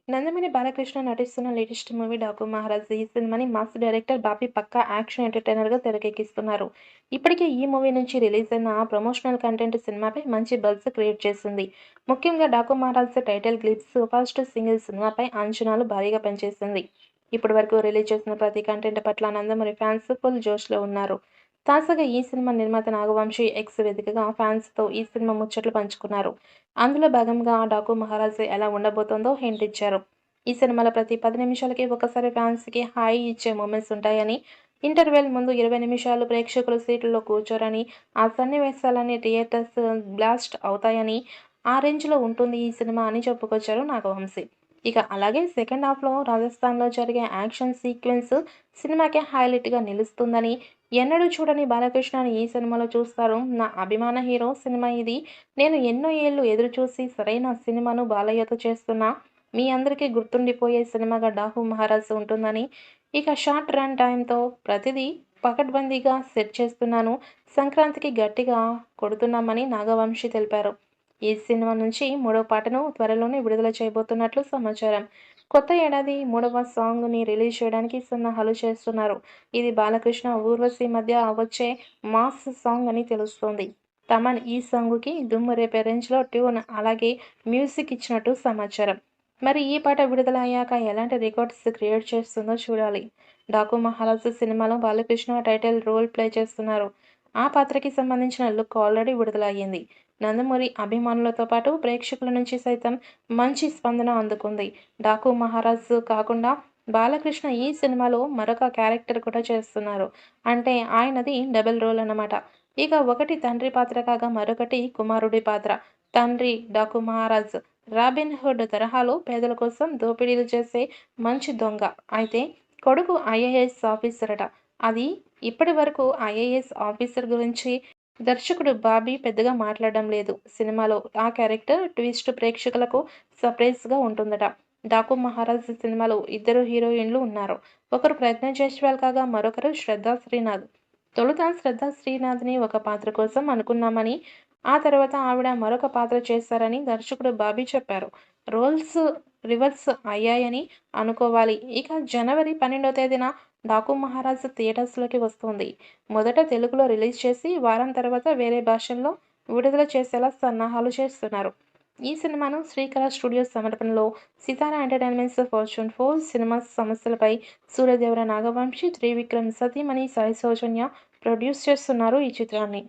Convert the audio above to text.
నందమూరి బాలకృష్ణ నటిస్తున్న latest movie 'Daaku Maharaj'. ఈ సినిమాని మాస్ డైరెక్టర్ బాబీ పక్కా యాక్షన్ ఎంటర్‌టైనర్‌గా తెరకెక్కిస్తున్నారు. ఇప్పటికే ఈ మూవీ నుంచి రిలీజ్ అయిన ప్రమోషనల్ కంటెంట్ సినిమాపై మంచి బజ్ క్రియేట్ చేసింది. ముఖ్యంగా 'Daaku Maharaj' title glimpse, first single సినిమాపై అంచనాలు భారీగా పెంచేసింది. ఇప్పటివరకు రిలీజ్ చేసిన ప్రతి కంటెంట్ పట్ల నందమూరి ఫ్యాన్స్ ఫుల్ జోష్‌లో ఉన్నారు. తాజాగా ఈ సినిమా నిర్మాత నాగవంశి ఎక్స్ వేదికగా ఫ్యాన్స్‌తో ఈ సినిమా ముచ్చట్లు పంచుకున్నారు. అందులో భాగంగా 'డాకు మహారాజ్' ఎలా ఉండబోతోందో హింట్ ఇచ్చారు. ఈ సినిమాలో ప్రతి 10 నిమిషాలకి ఒకసారి ఫ్యాన్స్‌కి హాయి ఇచ్చే మూమెంట్స్ ఉంటాయని, ఇంటర్వెల్ ముందు 20 నిమిషాలు ప్రేక్షకులు సీట్లలో కూర్చోరని, ఆ సన్నివేశాలన్నీ థియేటర్స్ బ్లాస్ట్ అవుతాయని, ఆ రేంజ్‌లో ఉంటుంది ఈ సినిమా అని చెప్పుకొచ్చారు నాగవంశి. ఇక అలాగే సెకండ్ హాఫ్‌లో రాజస్థాన్‌లో జరిగే యాక్షన్ సీక్వెన్స్ సినిమాకే హైలైట్‌గా నిలుస్తుందని, ఎన్నడూ చూడని బాలకృష్ణని ఈ సినిమాలో చూస్తారు. నా అభిమాన హీరో సినిమా ఇది. నేను ఎన్నో ఏళ్లు ఎదురుచూసి సరైన సినిమాను బాలయ్యతో చేస్తున్నా. మీ అందరికీ గుర్తుండిపోయే సినిమాగా 'డాకు మహారాజ్' ఉంటుందని, ఇక షార్ట్ రన్ టైమ్‌తో ప్రతిదీ పకడ్బందీగా సెట్ చేస్తున్నాను. సంక్రాంతికి గట్టిగా కొడుతున్నామని నాగవంశి తెలిపారు. ఈ సినిమా నుంచి మూడో పాటను త్వరలోనే విడుదల చేయబోతున్నట్లు సమాచారం. కొత్త ఏడాది మూడవ సాంగ్‌ని రిలీజ్ చేయడానికి సన్నాహాలు చేస్తున్నారు. ఇది బాలకృష్ణ, ఊర్వశి మధ్య వచ్చే మాస్ సాంగ్ అని తెలుస్తోంది. తమన్ ఈ సాంగుకి దుమ్ము రేపే రేంజ్‌లో ట్యూన్ అలాగే మ్యూజిక్ ఇచ్చినట్టు సమాచారం. మరి ఈ పాట విడుదల అయ్యాక ఎలాంటి రికార్డ్స్ క్రియేట్ చేస్తుందో చూడాలి. 'డాకు మహారాజ్' సినిమాలో బాలకృష్ణ టైటిల్ రోల్ ప్లే చేస్తున్నారు. ఆ పాత్రకి సంబంధించిన లుక్ ఆల్రెడీ విడుదల అయ్యింది. నందమూరి అభిమానులతో పాటు ప్రేక్షకుల నుంచి సైతం మంచి స్పందన అందుకుంది. 'డాకు మహారాజ్' కాకుండా బాలకృష్ణ ఈ సినిమాలో మరొక క్యారెక్టర్ కూడా చేస్తున్నారు. అంటే ఆయనది డబుల్ రోల్ అన్నమాట. ఇక ఒకటి తండ్రి పాత్ర కాగా మరొకటి కుమారుడి పాత్ర. తండ్రి 'డాకు మహారాజ్' రాబిన్ హుడ్ తరహాలో పేదల కోసం దోపిడీలు చేసే మంచి దొంగ. అయితే కొడుకు ఐఏఎస్ ఆఫీసర్ అట. అది ఇప్పటి వరకు ఐఏఎస్ ఆఫీసర్ గురించి దర్శకుడు బాబీ పెద్దగా మాట్లాడడం లేదు. సినిమాలో ఆ క్యారెక్టర్ ట్విస్ట్ ప్రేక్షకులకు సర్ప్రైజ్‌గా ఉంటుందట. 'డాకు మహారాజ్' సినిమాలో ఇద్దరు హీరోయిన్లు ఉన్నారు. ఒకరు ప్రజ్ఞ జైస్వాల్ కాగా మరొకరు శ్రద్ధా శ్రీనాథ్. తొలుత శ్రద్ధా శ్రీనాథ్‌ని ఒక పాత్ర కోసం అనుకున్నామని, ఆ తర్వాత ఆవిడ మరొక పాత్ర చేశారని దర్శకుడు బాబీ చెప్పారు. రోల్స్ రివర్స్ అయ్యాయని అనుకోవాలి. ఇక జనవరి 12వ తేదీన 'డాకు మహారాజ్' థియేటర్స్‌లోకి వస్తోంది. మొదట తెలుగులో రిలీజ్ చేసి వారం తర్వాత వేరే భాషల్లో విడుదల చేసేలా సన్నాహాలు చేస్తున్నారు. ఈ సినిమాను శ్రీకళ స్టూడియోస్ సమర్పణలో సితారా ఎంటర్‌టైన్మెంట్స్, ఫార్చ్యూన్ 4 సినిమాస్ సంస్థలపై సూర్యదేవర నాగవంశి, త్రివిక్రమ్ సతీమణి సాయి సౌజన్య ప్రొడ్యూస్ చేస్తున్నారు ఈ చిత్రాన్ని.